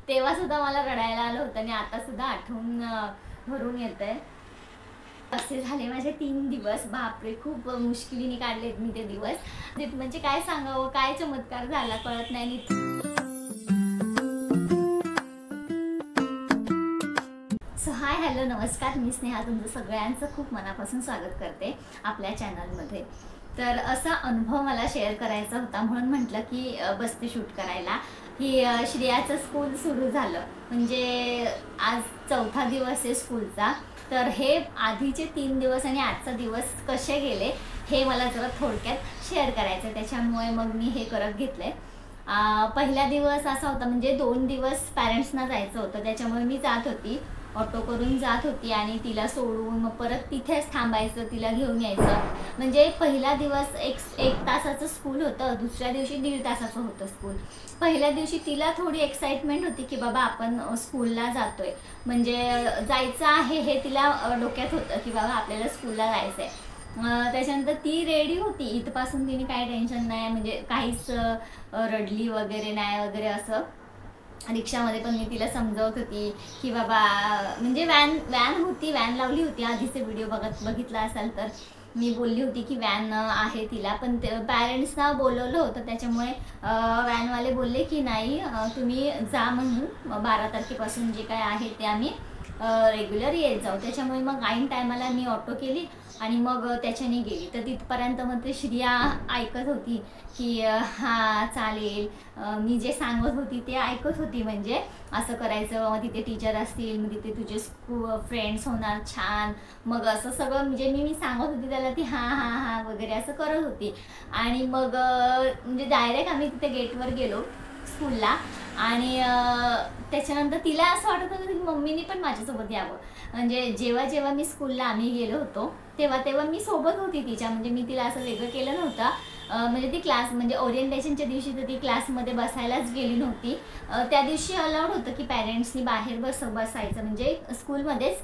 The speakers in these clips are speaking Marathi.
तेव्हा सुद्धा मला रडायला आलं होतं आणि आता सुद्धा आठवून भरून येतंय. असे झाले माझे 3 दिवस. बापरे, खूप मुश्किलीने काढलेत मी ते दिवस. म्हणजे काय सांगावं, काय चमत्कार झाला कळत नाही. सो हाय, हॅलो, नमस्कार. मी स्नेहा तुमचं सगळ्यांचं खूप मनापासून स्वागत करते आपल्या चॅनलमध्ये. तर असा अनुभव मला शेअर करायचा होता म्हणून म्हटलं की बसते शूट करायला. की श्रेयाचं स्कूल सुरू झालं, म्हणजे आज 4था दिवस आहे स्कूलचा. तर हे आधीचे 3 दिवस आणि आजचा दिवस कसे गेले हे मला जरा थोडक्यात शेअर करायचं आहे, त्याच्यामुळे मग मी हे करत घेतले. पहिला दिवस असा होता, म्हणजे 2 दिवस पॅरेंट्सना जायचं होतं, त्याच्यामुळे मी जात होती, ऑटो करून जात होती आणि तिला सोडून मग परत तिथेच थांबायचं, तिला घेऊन यायचं. म्हणजे पहिला दिवस एक तासाचं स्कूल होतं, दुसऱ्या दिवशी 1.5 तासाचं होतं स्कूल. पहिल्या दिवशी तिला थोडी एक्साइटमेंट होती की बाबा आपण स्कूलला जातोय, म्हणजे जायचं आहे हे तिला डोक्यात होतं की बाबा आपल्याला स्कूलला जायचं आहे. त्याच्यानंतर ती रेडी होती, इथपासून तिने काही टेन्शन नाही, म्हणजे काहीच रडली वगैरे नाही वगैरे असं. रिक्षामध्ये पण मी तिला समजावत होती की बाबा, म्हणजे व्हॅन होती, व्हॅन लावली होती. आधीचे व्हिडिओ बघितला असाल तर मी बोलली होती की व्हॅन आहे तिला, पण पॅरेंट्सना बोलवलं होतं, त्याच्यामुळे व्हॅनवाले बोलले की नाही तुम्ही जा म्हणून, 12 तारखेपासून जे काय आहे ते आम्ही रेग्युलर येत जाऊ. त्याच्यामुळे मग ऐन टायमाला मी ऑटो केली आणि मग त्याच्याने गेली. तर तिथपर्यंत मग ते श्रिया ऐकत होती की हां चालेल, मी जे सांगत होती ते ऐकत होती, म्हणजे असं करायचं, मग तिथे टीचर असतील, मग तिथे तुझे फ्रेंड्स होणार छान, मग असं सगळं, म्हणजे मी सांगत होती त्याला, ती हां हां हां वगैरे असं करत होती. आणि मग म्हणजे डायरेक्ट आम्ही तिथे गेटवर गेलो स्कूलला. आणि त्याच्यानंतर तिला असं वाटत होतं की मम्मीनी पण माझ्यासोबत यावं, म्हणजे जेव्हा मी स्कूलला आम्ही गेलो होतो तेव्हा मी सोबत होती तिच्या, म्हणजे मी तिला असं वेगळं केलं नव्हतं. म्हणजे ती क्लास, म्हणजे ओरिएंटेशनच्या दिवशी तर ती क्लासमध्ये बसायलाच गेली नव्हती. त्या दिवशी अलाउड होतं की पॅरेंट्सनी बाहेर बसायचं, म्हणजे स्कूलमध्येच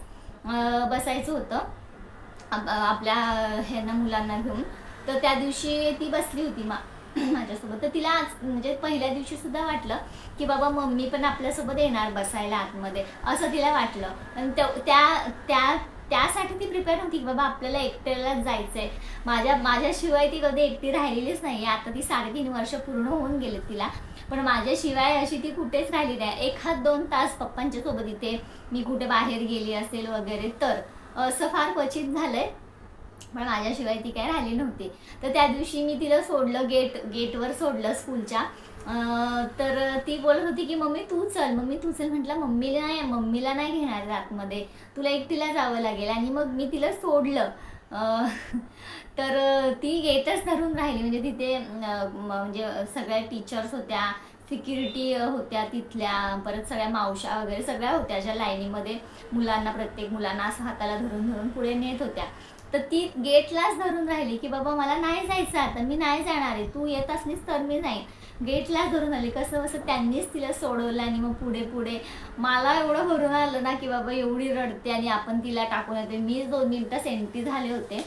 बसायचं होतं आपल्या ह्यांना मुलांना घेऊन. तर त्या दिवशी ती बसली होती माझ्यासोबत. तर तिला आज म्हणजे पहिल्या दिवशी सुद्धा वाटलं की बाबा मम्मी पण आपल्यासोबत येणार बसायला आतमध्ये, असं तिला वाटलं. आणि त्यासाठी ती प्रिपेअर नव्हती की बाबा आपल्याला एकट्यालाच जायचं आहे. माझ्याशिवाय ती कधी एकटी राहिलेलीच नाही. आता ती 3.5 वर्ष पूर्ण होऊन गेले तिला, पण माझ्याशिवाय अशी ती कुठेच राहिली नाही. 1-2 तास पप्पांच्या सोबत इथे मी कुठे बाहेर गेली असेल वगैरे तर असं फार क्वचित झालंय, पण माझ्याशिवाय ती काय राहिली नव्हती. तर त्या दिवशी मी तिला सोडलं, गेटवर सोडलं स्कूलच्या. तर ती बोलत होती की मम्मी तू चल, म्हटलं मम्मीला नाही घेणार आतमध्ये, तुला एकटीला जावं लागेल. आणि मग मी तिला सोडलं. तर ती गेटच धरून राहिली, म्हणजे तिथे म्हणजे सगळ्या टीचर्स होत्या, सिक्युरिटी होत्या तिथल्या, परत सगळ्या मावशा वगैरे सगळ्या होत्या, ज्या लाईनीमध्ये प्रत्येक मुलांना असं हाताला धरून पुढे नेत होत्या. तर ती गेटलाच धरून राहिली की बाबा मला नाही जायचं, आता मी नाही जाणार आहे, तू येत असलीस तर मी जाईन. गेटलाच धरून आली. कसं त्यांनीच तिला सोडवलं आणि मग पुढे मला एवढं भरून आलं ना की बाबा एवढी रडते आणि आपण तिला टाकून येते. मी 2 मिनिटं सेंटी झाले होते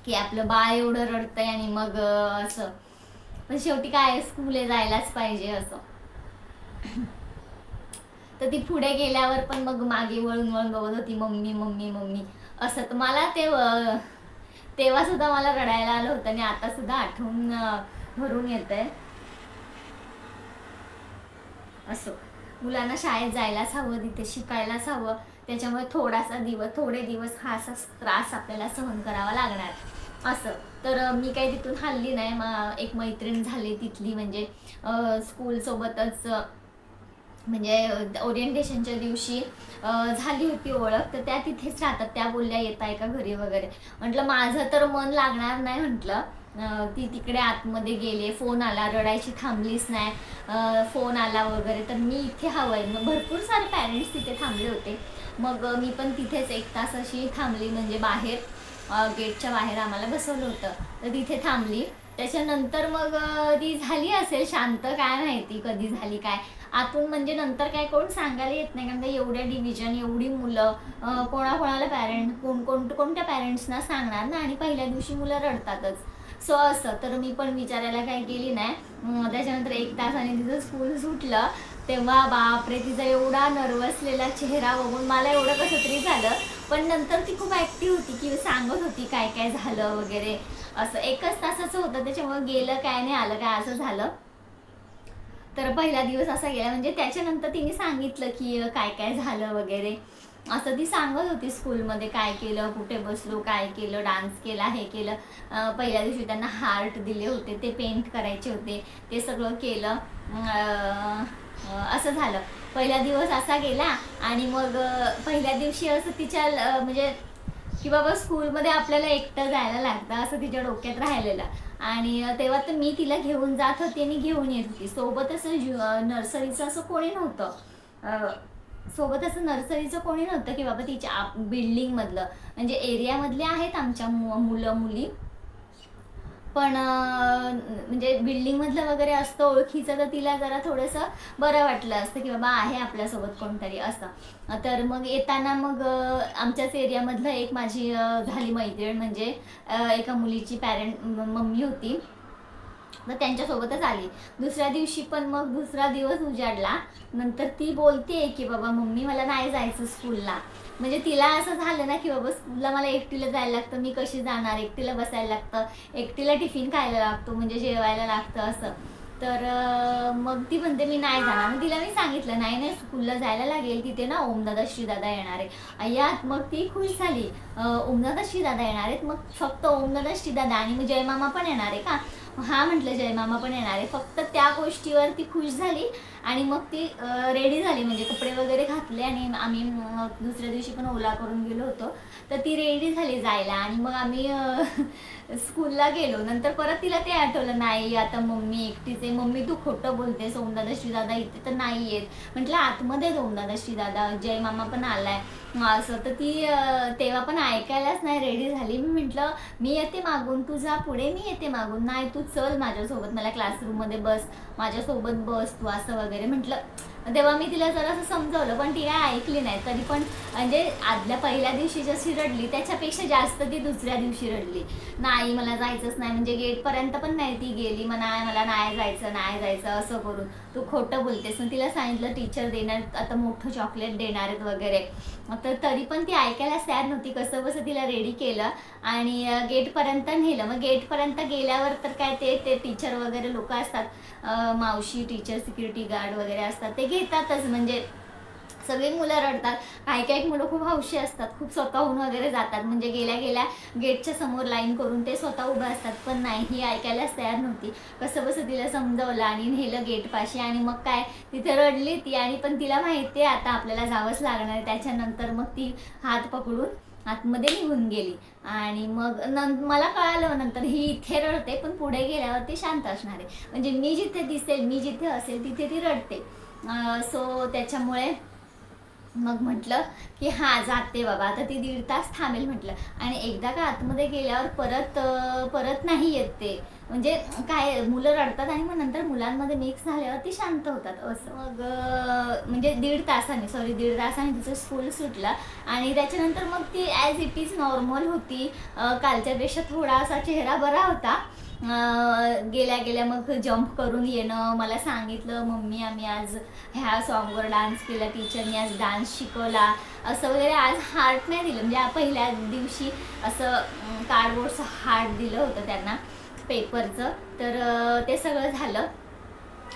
की आपलं बाळ एवढं रडतंय आणि मग असं, पण शेवटी काय स्कूल आहे, जायलाच पाहिजे असं. तर ती पुढे गेल्यावर पण मग मागे वळून बघत होती, मम्मी असं. तर मला तेव्हा सुद्धा मला रडायला आलं होतं आणि आता सुद्धा आठवून भरून येतंय. असं मुलांना शाळेत जायलाच हवं, तिथे शिकायलाच हवं, त्याच्यामुळे थोडे दिवस हा असा त्रास आपल्याला सहन करावा लागणार असं. तर मी काही तिथून हल्ली नाही. एक मैत्रीण झाली तिथली, म्हणजे स्कूलसोबतच, म्हणजे ओरिएंटेशनच्या दिवशी झाली होती ओळख. तर त्या तिथेच राहतात. त्या बोलल्या येत आहे का घरी वगैरे. म्हटलं माझं तर मन लागणार नाही म्हटलं. ती तिकडे आतमध्ये गेले, फोन आला, रडायची थांबलीच नाही, फोन आला वगैरे, तर मी इथे हवं आहे. मग भरपूर सारे पॅरेंट्स तिथे थांबले होते. मग मी पण तिथेच 1 तास अशी थांबली, म्हणजे गेटच्या बाहेर आम्हाला बसवलं होतं, तर तिथे थांबली. त्याच्यानंतर मग ती झाली असेल शांत, काय माहिती कधी झाली काय आतून, म्हणजे नंतर काय कोण सांगायला येत नाही, कारण एवढ्या डिव्हिजन, एवढी मुलं, कोणाला कोणत्या पॅरेंट्सना सांगणार ना. आणि पहिल्या दिवशी मुलं रडतातच. सो असं तर मी पण विचारायला काही गेली नाही. त्याच्यानंतर 1 तासाने तिचं स्कूल सुटलं तेव्हा बापरे, तिचा एवढा नर्वसलेला चेहरा बघून मला एवढं कसं तरी झालं. पण नंतर ती खूप ॲक्टिव्ह होती, की सांगत होती काय काय झालं वगैरे. असं 1च तासाचं होतं, त्याच्यामुळे गेलं काय नाही आलं काय असं झालं. तर पहिला दिवस असा गेला. म्हणजे त्याच्यानंतर तिने सांगितलं की काय काय झालं वगैरे असं ती सांगत होती. स्कूलमध्ये काय केलं, कुठे बसलो, काय केलं, डान्स केला, हे केलं. पहिल्या दिवशी त्यांना हार्ट दिले होते, ते पेंट करायचे होते, ते सगळं केलं. असं झालं. पहिला दिवस असा गेला. आणि मग पहिल्या दिवशी असं तिच्या म्हणजे की बाबा स्कूलमध्ये आपल्याला एकटं जायला लागतं असं तिच्या डोक्यात राहिलेलं. आणि तेव्हा तर मी तिला घेऊन जात होती आणि घेऊन येत होती. सोबत असं नर्सरीचं असं कोणी नव्हतं. सोबत असं नर्सरीचं कोणी नव्हतं की बाबा तिच्या बिल्डिंगमधलं. म्हणजे एरियामधले आहेत आमच्या मुलं मुली, पण म्हणजे बिल्डिंगमधलं वगैरे असतं ओळखीचं, तर तिला जरा थोडंसं बरं वाटलं असतं की बाबा आहे आपल्यासोबत कोणतरी असं. तर मग येताना मग आमच्याच एरियामधलं एक माझी झाली मैत्रीण. म्हणजे एका मुलीची मम्मी होती, तर त्यांच्यासोबतच आली. दुसऱ्या दिवशी पण मग दुसरा दिवस उजाडला. नंतर ती बोलते की बाबा मम्मी मला नाही जायचं स्कूलला. म्हणजे तिला असं झालं ना की बाबा स्कूलला मला एकटीला जायला लागतं, मी कशी जाणार, एकटीला बसायला लागतं, एकटीला टिफिन खायला लागतो, म्हणजे जेवायला लागतं असं. तर मग ती म्हणते मी नाही जाणार. मग तिला मी सांगितलं नाही नाही स्कूलला जायला लागेल, तिथे ना ओमदादा श्रीदादा येणार आहे. अय्यात मग ती खुश झाली. ओमदादा श्रीदादा येणार आहेत, मग फक्त ओमदादा श्रीदादा आणि मग जयमामा पण येणार आहे का? हा म्हटलं जयमामा पण येणार आहे. फक्त त्या गोष्टीवर ती खुश झाली. आणि मग ती रेडी झाली, म्हणजे कपडे वगैरे घातले. आणि आम्ही दुसऱ्या दिवशी पण ओला करून गेलो होतो, तर ती रेडी झाली जायला. आणि मग आम्ही स्कूलला गेलो. नंतर परत तिला ते आठवलं, नाही आता मम्मी एकटीच आहे. मम्मी तू खोटं बोलतेस, ओमदादा श्रीदादा इथे तर नाही येत. म्हटलं आतमध्ये ओमदादा श्रीदादा, जयमामा पण आलाय असं. तर ती तेव्हा पण ऐकायलाच नाही, रेडी झाली. मी म्हटलं मी येते मागून, तू जा पुढे, मी येते मागून. नाही तू चल माझ्यासोबत, मला क्लासरूममध्ये बस, माझ्यासोबत बस तू असं वगैरे म्हटलं. तेव्हा मी तिला जरासं समजावलं, पण ती काय ऐकली नाही. तरी पण म्हणजे आदल्या पहिल्या दिवशी जशी रडली त्याच्यापेक्षा जास्त ती दुसऱ्या दिवशी रडली. नाही मला जायचंच नाही, म्हणजे गेटपर्यंत पण नाही ती गेली. मला नाही जायचं, नाही जायचं असं करून. तू खोटं बोलतेस. तिला सांगितलं टीचर देणार आता मोठं चॉकलेट देणार आहेत वगैरे. तर तरी पण ती ऐकायलाच तयार नव्हती. कसं बसं तिला रेडी केलं आणि गेटपर्यंत नेलं. मग गेटपर्यंत गेल्यावर तर काय ते टीचर वगैरे लोक असतात, मावशी टीचर, सिक्युरिटी गार्ड वगैरे असतात, ते घेतातच. म्हणजे सगळी मुलं रडतात. काही काही मुलं खूप हौशी असतात, खूप स्वतःहून वगैरे जातात. म्हणजे गेल्या गेल्या गेटच्या समोर लाईन करून ते स्वतः उभं असतात. पण नाही, ही ऐकायलाच तयार नव्हती. कसं बसं तिला समजावलं आणि नेलं गेटपाशी. आणि मग काय तिथे रडली ती. आणि पण तिला माहिती आहे आता आपल्याला जावंच लागणार आहे. त्याच्यानंतर मग ती हात पकडून आतमध्ये निघून गेली. आणि मग मला कळालं नंतर ही इथे रडते, पण पुढे गेल्यावर ती शांत असणार आहे. म्हणजे मी जिथे दिसेल, मी जिथे असेल तिथे ती रडते. सो त्याच्यामुळे मग म्हटलं की हां जाते बाबा, आता ती 1.5 तास थांबेल म्हटलं. आणि एकदा का आतमध्ये गेल्यावर परत नाही येत ते. म्हणजे काय मुलं रडतात आणि मग नंतर मुलांमध्ये मिक्स झाल्यावर ती शांत होतात असं. मग म्हणजे 1.5 तासाने तिचं स्कूल सुटलं. आणि त्याच्यानंतर मग ती ॲज इट इज नॉर्मल होती. कालच्यापेक्षा थोडासा चेहरा बरा होता. गेल्या गेल्या मग जंप करून येणं, मला सांगितलं मम्मी आम्ही आज ह्या सॉन्गवर डान्स केला, टीचरनी आज डान्स शिकवला असं वगैरे. आज हार्ट नाही दिलं, म्हणजे पहिल्या दिवशी असं कार्डबोर्डचं हार्ट दिलं होतं त्यांना पेपरचं. तर ते सगळं झालं.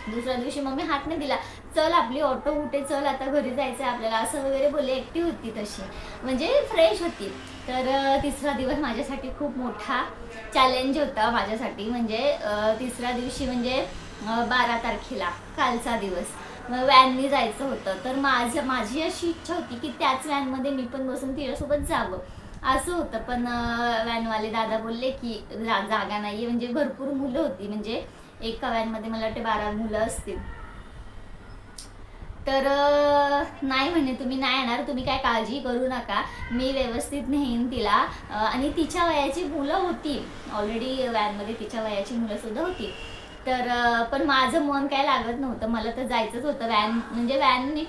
दुसऱ्या दिवशी मम्मी हात नाही दिला, चल आपली ऑटो कुठे, चल आता घरी जायचं आहे आपल्याला असं वगैरे बोलले. ॲक्टिव्ह होती तशी, म्हणजे फ्रेश होती. तर तिसरा दिवस माझ्यासाठी खूप मोठा चॅलेंज होता माझ्यासाठी. म्हणजे तिसऱ्या दिवशी म्हणजे 12 तारखेला कालचा दिवस मग व्हॅननी जायचं होतं. तर माझी अशी इच्छा होती की त्याच व्हॅनमध्ये मी पण बसून तिच्यासोबत जावं असं होतं. पण व्हॅनवाले दादा बोलले की जागा नाही आहे. म्हणजे भरपूर मुलं होती, म्हणजे एका व्हॅनमध्ये मला वाटते 12 मुलं असतील. तर नाही म्हणे तुम्ही नाही येणार, तुम्ही काय काळजी करू नका, मी व्यवस्थित नेईन तिला. आणि तिच्या वयाची मुलं होती ऑलरेडी व्हॅनमध्ये, तिच्या वयाची मुलंसुद्धा होती. तर पण माझं मन काय लागत नव्हतं, मला तर जायचंच होतं. म्हणजे व्हॅननी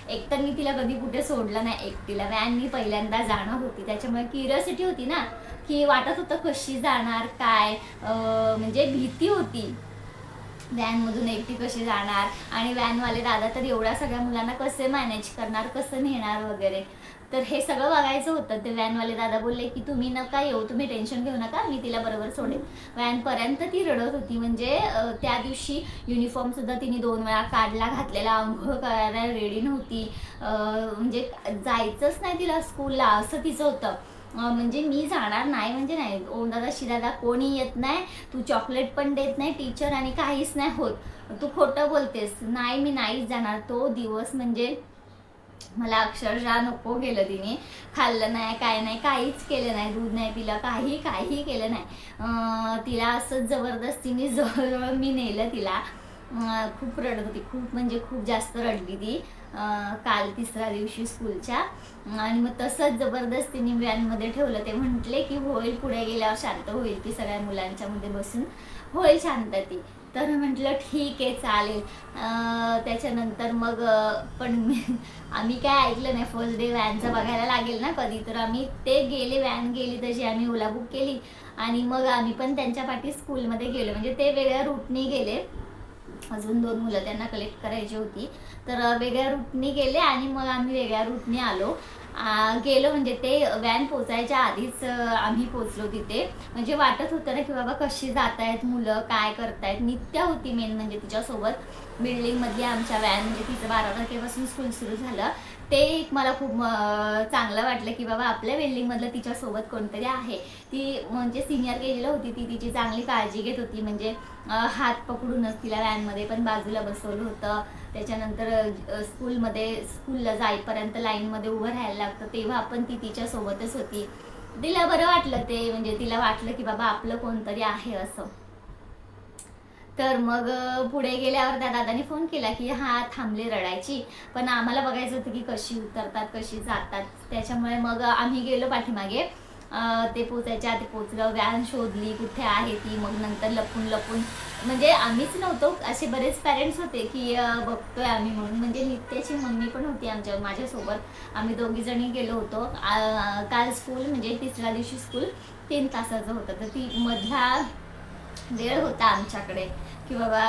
एकतर मी तिला कधी कुठे सोडलं नाही एकटीला, व्हॅननी पहिल्यांदा जाणार होती. त्याच्यामुळे क्युरिओसिटी होती ना, की वाटत होतं कशी जाणार काय, म्हणजे भीती होती. व्हॅनमधून एकटी कशी जाणार, आणि व्हॅनवाले दादा तर एवढ्या सगळ्या मुलांना कसे मॅनेज करणार, कसं नेणार वगैरे. तर हे सगळं बघायचं होतं. ते व्हॅनवाले दादा बोलले की तुम्ही नका येऊ, तुम्ही टेन्शन घेऊ नका, मी तिला बरोबर सोडेन. व्हॅनपर्यंत ती रडत होती. म्हणजे त्या दिवशी युनिफॉर्मसुद्धा तिने 2 वेळा काढला, घातलेला, आंघोळ करायला रेडी नव्हती. म्हणजे जायचंच नाही तिला स्कूलला, असं तिचं होतं. म्हणजे मी जाणार नाही म्हणजे नाही, ओम दादा शिदादा कोणी येत नाही, तू चॉकलेट पण देत नाही टीचर आणि काहीच नाही होत, तू खोटं बोलतेस. नाही, मी नाहीच जाणार. तो दिवस म्हणजे मला अक्षरशः नको गेलं. तिने खाल्लं नाही, काय नाही, काहीच केलं नाही, दूध नाही पिलं, काही केलं नाही. तिला असंच जबरदस्तीने जवळ मी नेलं तिला. खूप रडत होती, खूप म्हणजे खूप जास्त रडली ती काल 3ऱ्या दिवशी स्कूलच्या. आणि मग तसंच जबरदस्तीने व्हॅनमध्ये ठेवलं. ते म्हटले की होईल, पुढे गेल्यावर शांत होईल, ती सगळ्या मुलांच्या मध्ये बसून होईल शांत ती. तर म्हटलं ठीक आहे चालेल. त्याच्यानंतर मग पण आम्ही काय ऐकलं नाही. फर्स्ट डे व्हॅनचं बघायला लागेल ना कधी, तर आम्ही ते गेले, व्हॅन गेली तशी आम्ही ओला बुक केली आणि मग आम्ही पण त्यांच्या पाठी स्कूलमध्ये गेलो. म्हणजे ते वेगळ्या रूटनी गेले, अजून 2 मुलं त्यांना कलेक्ट करायची होती, तर वेगळ्या रूटनी गेले आणि मग आम्ही वेगळ्या रूटनी गेलो. म्हणजे ते व्हॅन पोचायच्या आधीच आम्ही पोचलो तिथे. म्हणजे वाटत होतं ना की बाबा कशी जात आहेत मुलं, काय करतायत. नित्या होती मेन म्हणजे तिच्यासोबत बिल्डिंगमधली आमच्या व्हॅन. म्हणजे तिचं 12 तारखेपासून स्कूल सुरू झालं. ते एक मला खूप चांगलं वाटलं की बाबा आपल्या बिल्डिंगमधलं तिच्यासोबत कोणतरी आहे. ती म्हणजे सिनियर केजीला होती, ती तिची चांगली काळजी घेत होती. म्हणजे हात पकडूनच तिला व्हॅनमध्ये पण बाजूला बसवलं होतं. त्याच्यानंतर स्कूलला जाईपर्यंत लाईनमध्ये उभं राहायला लागतं, तेव्हा पण ती तिच्यासोबतच होती. तिला बरं वाटलं ते, म्हणजे तिला वाटलं की बाबा आपलं कोणतरी आहे असं. तर मग पुढे गेल्यावर त्या दादाने फोन केला की हा थांबले रडायची, पण आम्हाला बघायचं होतं की कशी उतरतात, कशी जातात. त्याच्यामुळे मग आम्ही गेलो पाठीमागे. ते पोचायच्या आधी पोचलं, व्हॅन शोधली कुठे आहे ती. मग नंतर लपून म्हणजे आम्हीच नव्हतो, असे बरेच पॅरेंट्स होते की बघतोय आम्ही म्हणून. म्हणजे नित्याची मम्मी पण होती माझ्यासोबत. आम्ही 2घी जणी गेलो होतो. काल स्कूल म्हणजे 3ऱ्या दिवशी स्कूल 3 तासाचं होतं, तर ती मधला वेळ होता आमच्याकडे की बाबा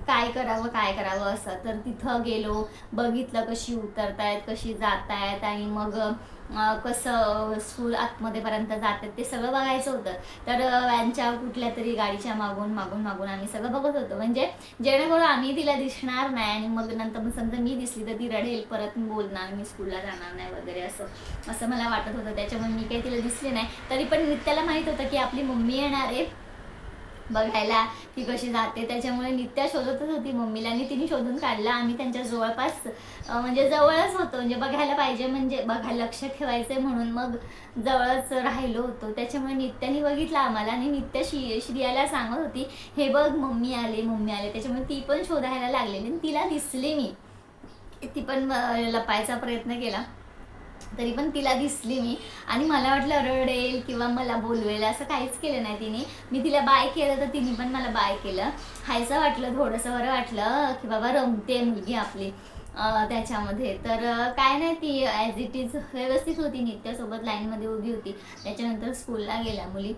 काय करावं असं. तर तिथं गेलो, बघितलं कशी उतरतायत, कशी जातायत आणि मग कसं स्कूल आतमध्ये पर्यंत जातात ते सगळं बघायचं होतं. तर व्हॅनच्या कुठल्या तरी गाडीच्या मागून आम्ही सगळं बघत होतो. म्हणजे जेणेकरून आम्ही तिला दिसणार नाही आणि मग नंतर मग समजा मी दिसली तर ती रडेल, परत बोलणार मी स्कूलला जाणार नाही वगैरे असं मला वाटत होतं. त्याच्यामुळे मी काही तिला दिसले नाही. तरी पण नित्याला माहीत होतं की आपली मम्मी येणार आहे बघायला की कशी जाते. त्याच्यामुळे नित्या शोधतच होती मम्मीला आणि तिने शोधून काढला. आम्ही त्यांच्या जवळपास म्हणजे जवळच होतो, म्हणजे बघायला पाहिजे, म्हणजे बघायला लक्ष ठेवायचंय म्हणून मग जवळच राहिलो होतो. त्याच्यामुळे नित्याने बघितलं आम्हाला आणि नित्या श्रियाला सांगत होती हे बघ मम्मी आले. त्याच्यामुळे ती पण शोधायला लागलेली आणि तिला दिसली मी. ती पण लपायचा प्रयत्न केला, तरी पण तिला दिसली मी. आणि मला वाटलं रडेल किंवा मला बोलवेल, असं काहीच केलं नाही तिने. मी तिला बाय केलं तर तिने पण मला बाय केलं. हायचं वाटलं, थोडंसं बरं वाटलं की बाबा रमते मुलगी आपली त्याच्यामध्ये. तर काय नाही, ती ॲज इट इज व्यवस्थित होती, नित्यासोबत लाईनमध्ये उभी होती. त्याच्यानंतर स्कूलला गेल्या मुली.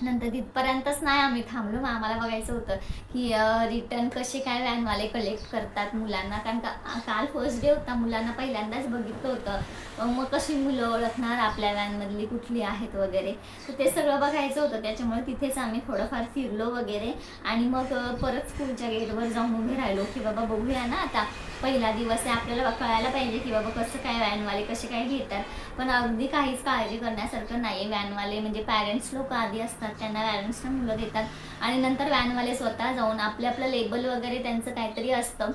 नंतर तिथपर्यंतच नाही आम्ही थांबलो. मग आम्हाला बघायचं होतं की रिटर्न कसे काय व्हॅनवाले कलेक्ट करतात मुलांना, कारण काल फर्स्ट डे होता, मुलांना पहिल्यांदाच बघितलं होतं. मग कशी मुलं ओळखणार आपल्या व्हॅनमधली कुठली आहेत वगैरे, तर ते सगळं बघायचं होतं. त्याच्यामुळे तिथेच आम्ही थोडंफार फिरलो वगैरे आणि मग परत स्कूलच्या गेटवर जाऊन उभे राहिलो की बाबा बघूया ना, आता पहिला दिवस आहे, आपल्याला कळायला पाहिजे की बाबा कसं काय व्हॅनवाले कसे काय घेतात. पण अगदी काहीच काळजी करण्यासारखं नाही. व्हॅनवाले म्हणजे पॅरेंट्स लोक आधी असतात, त्यांना पॅरेंट्सना मुलं देतात आणि नंतर व्हॅनवाले स्वतः जाऊन आपलं लेबल वगैरे त्यांचं काहीतरी असतं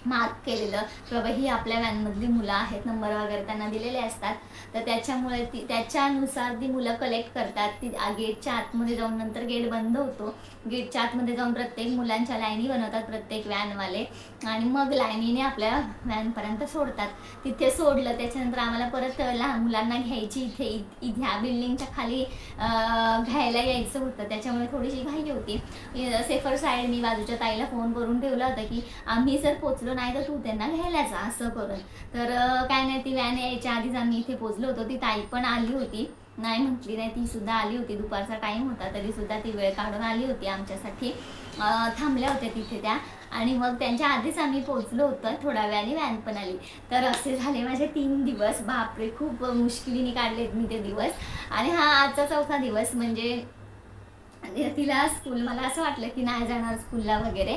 मार्क केलेलं की बाबा ही आपल्या व्हॅनमधली मुलं आहेत, नंबर वगैरे त्यांना दिलेले असतात. तर त्याच्यामुळे त्याच्यानुसार ती मुलं कलेक्ट करतात. ती गेटच्या आतमध्ये जाऊन, नंतर गेट बंद होतो, गेटच्या आतमध्ये जाऊन प्रत्येक मुलांच्या लाईनी बनवतात प्रत्येक व्हॅनवाले आणि मग लाईनीने आपल्या व्हॅनपर्यंत सोडतात. तिथे सोडलं त्याच्यानंतर आम्हाला परत लहान मुलांना घ्यायची इथे ह्या बिल्डिंगच्या खाली घ्यायला यायचं होतं. त्याच्यामुळे थोडीशी घाई होती. सेफर साईड मी बाजूच्या ताईला फोन करून ठेवला होता की आम्ही जर पोचलो नाही तर तू त्यांना घ्यायला जा असं करून. तर काय नाही, ती व्हॅन यायच्या आधीच आम्ही इथे पोचलो होतो. ती ताई पण आली होती, नाही म्हटली नाही, ती सुद्धा आली होती. दुपारचा टाईम होता तरी सुद्धा ती वेळ काढून आली होती आमच्यासाठी. थांबल्या होत्या तिथे त्या, आणि मग त्यांच्या आधीच आम्ही पोहोचलो होतो. थोड्या वेळाने व्हॅन पण आली. तर असे झाले माझे 3 दिवस. बापरे, खूप मुश्किलीने काढलेत मी ते दिवस. आणि हा आजचा 4था दिवस. म्हणजे तिला स्कूल, मला असं वाटलं की नाही जाणार स्कूलला वगैरे,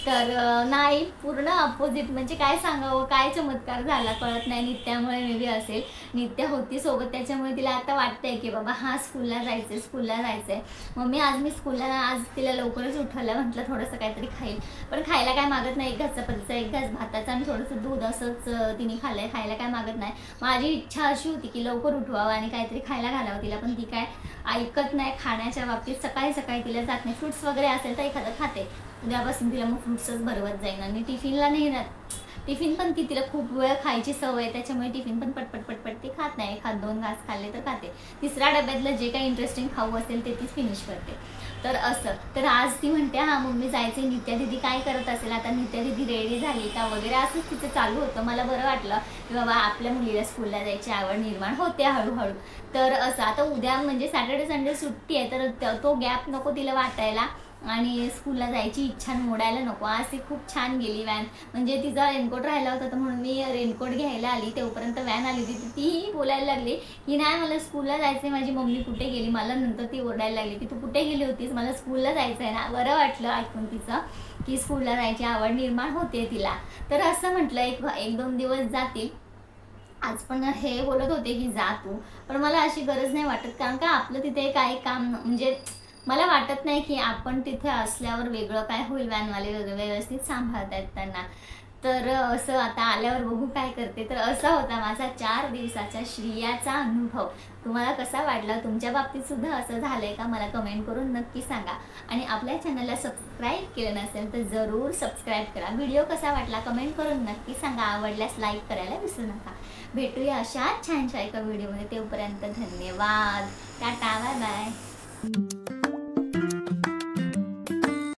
तर नाही, पूर्ण अपोजिट. म्हणजे काय सांगावं, काय चमत्कार झाला कळत नाही. नित्यामुळे मे बी असेल, नित्या होती सोबत, त्याच्यामुळे तिला आता वाटतंय की बाबा हा स्कूलला जायचं, स्कूलला जायचं आहे. मम्मी मी स्कूलला, आज तिला लवकरच उठवलं, म्हटलं थोडंसं काहीतरी खाईल. पण खायला काय मागत नाही. एक घास चपातीचा, एक घास भाताचा आणि थोडंसं दूध असंच तिने खाल्लंय. खायला काय मागत नाही. माझी इच्छा अशी होती की लवकर उठवावं आणि काहीतरी खायला घालावं तिला, पण ती काय ऐकत नाही खाण्याच्या बाबतीत. सकाळी सकाळी तिला जात नाही. फ्रुट्स वगैरे असेल तर एखादं खाते. उद्यापासून तिला मग फ्रुट्सच भरवत जाईन. आणि टिफिनला नेणार, टिफिन पण तिला खूप वेळ खायची सवय, त्याच्यामुळे टिफिन पण पटपट पटपट ती खात नाही. 1-2 घास खाल्ले तर खाते. तिसऱ्या डब्यातलं जे काही इंटरेस्टिंग खाऊ असेल ते ती फिनिश करते. तर असं. तर आज ती म्हणते हा मम्मी जायचे. नित्या दिदी काय करत असेल आता, नित्या दिदी रेडी झाली का वगैरे, असंच तिचं चालू होतं. मला बरं वाटलं की बाबा आपल्या मुलीला स्कूलला जायची आवड निर्माण होते हळूहळू. तर असं आता उद्या म्हणजे सॅटर्डे संडे सुट्टी आहे, तर तो गॅप नको तिला वाटायला आणि स्कूलला जायची इच्छा मोडायला नको. आज ती खूप छान गेली व्हॅन. म्हणजे तिचा रेनकोट राहिला होता, तर म्हणून मी रेनकोट घ्यायला आली. तेवढपर्यंत व्हॅन आली होती. तीही बोलायला लागली की नाही मला स्कूलला जायचं आहे, माझी मम्मी कुठे गेली. मला नंतर ती ओरडायला लागली की तू कुठे गेली होतीस, मला स्कूलला जायचं आहे ना. बरं वाटलं ऐकून तिचं की स्कूलला जायची आवड निर्माण होते तिला. तर असं म्हटलं 1-2 दिवस जातील. आज पण हे बोलत होते की जा तू, पण मला अशी गरज नाही वाटत. कारण का आपलं तिथे काही काम, म्हणजे मला वाटत नाही की आपण तिथे असल्यावर वेगळं काय होईल. व्हॅनवाले वगैरे व्यवस्थित सांभाळतायत त्यांना. तर असं आता आल्यावर बघू काय करते. तर असा होता माझा 4 दिवसाचा श्रियाचा अनुभव. तुम्हाला कसा वाटला, तुमच्या बाबतीत सुद्धा असं झालंय का, मला कमेंट करून नक्की सांगा. आणि आपल्या चॅनलला सबस्क्राईब केलं नसेल तर जरूर सबस्क्राईब करा. व्हिडिओ कसा वाटला कमेंट करून नक्की सांगा. आवडल्यास लाईक करायला विसरू नका. भेटूया अशाच छानशा एका व्हिडिओमध्ये. तेवपर्यंत धन्यवाद. Tata, bye bye.